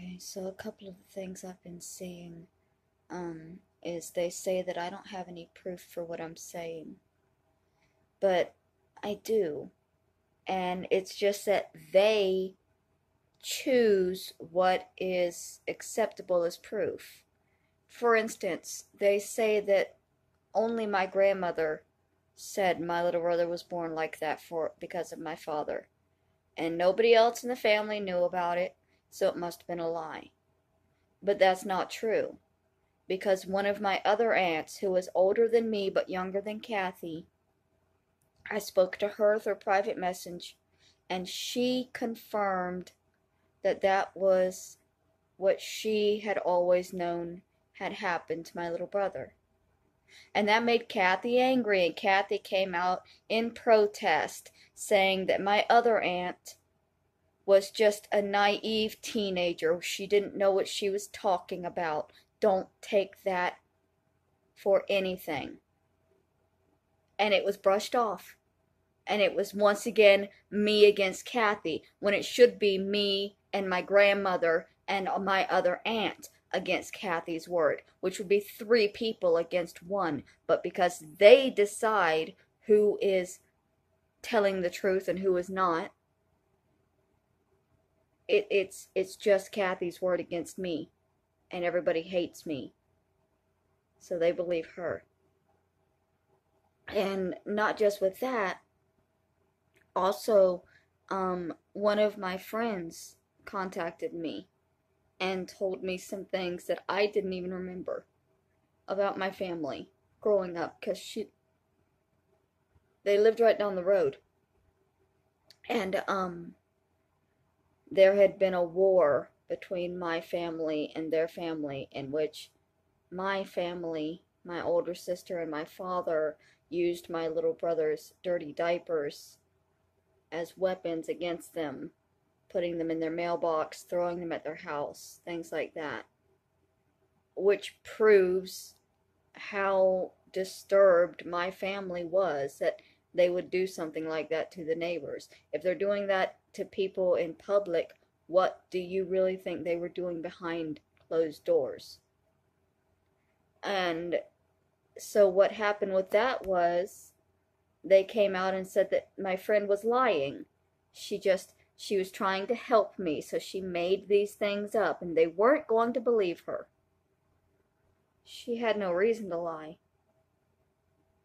Okay, so a couple of the things I've been seeing is they say that I don't have any proof for what I'm saying, but I do. And it's just that they choose what is acceptable as proof. For instance, they say that only my grandmother said my little brother was born like that because of my father, and nobody else in the family knew about it, so it must have been a lie. But that's not true, because one of my other aunts, who was older than me but younger than Kathy, I spoke to her through private message, and she confirmed that that was what she had always known had happened to my little brother. And that made Kathy angry, and Kathy came out in protest, saying that my other aunt was just a naive teenager. She didn't know what she was talking about. Don't take that for anything. And it was brushed off. And it was once again me against Kathy, when it should be me and my grandmother and my other aunt against Kathy's word, which would be 3 people against 1. But because they decide who is telling the truth and who is not, it's just Kathy's word against me, and everybody hates me, so they believe her. And not just with that, also, one of my friends contacted me and told me some things that I didn't even remember about my family growing up, because they lived right down the road, and there had been a war between my family and their family, in which my family, my older sister and my father, used my little brother's dirty diapers as weapons against them, putting them in their mailbox, throwing them at their house, things like that. Which proves how disturbed my family was, that they would do something like that to the neighbors. If they're doing that to people in public, what do you really think they were doing behind closed doors? And so what happened with that was, they came out and said that my friend was lying. She was trying to help me, so she made these things up, and they weren't going to believe her. She had no reason to lie.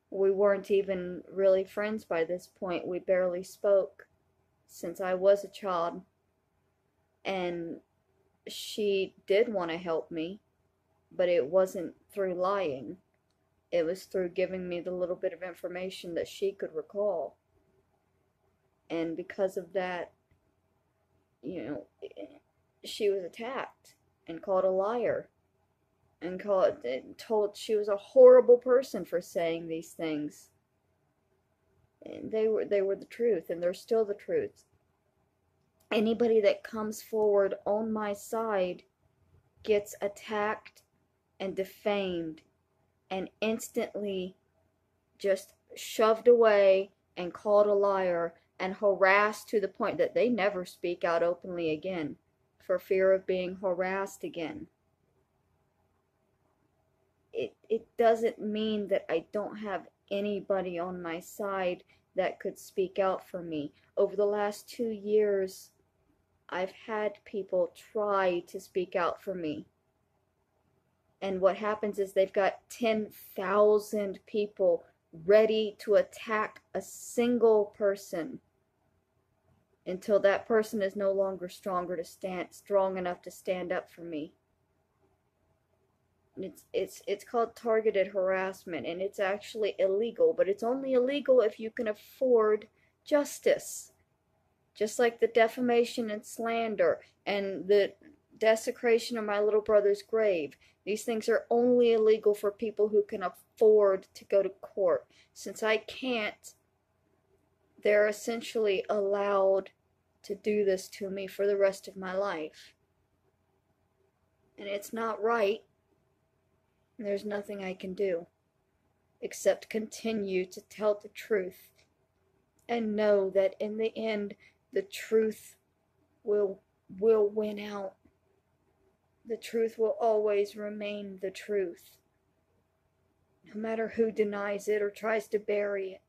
We weren't even really friends by this point. We barely spoke since I was a child. And she did want to help me, but it wasn't through lying. It was through giving me the little bit of information that she could recall. And because of that, she was attacked and called a liar, and told she was a horrible person for saying these things. And they were the truth, and they're still the truth. Anybody that comes forward on my side gets attacked and defamed and instantly just shoved away and called a liar and harassed, to the point that they never speak out openly again for fear of being harassed again. It doesn't mean that I don't have anybody on my side that could speak out for me. Over the last 2 years, I've had people try to speak out for me. And what happens is, they've got 10,000 people ready to attack a single person until that person is no longer strong enough to stand up for me. It's called targeted harassment, and it's actually illegal, but it's only illegal if you can afford justice. Just like the defamation and slander and the desecration of my little brother's grave. These things are only illegal for people who can afford to go to court. Since I can't, they're essentially allowed to do this to me for the rest of my life. And it's not right. There's nothing I can do except continue to tell the truth and know that in the end, the truth will win out. The truth will always remain the truth, no matter who denies it or tries to bury it.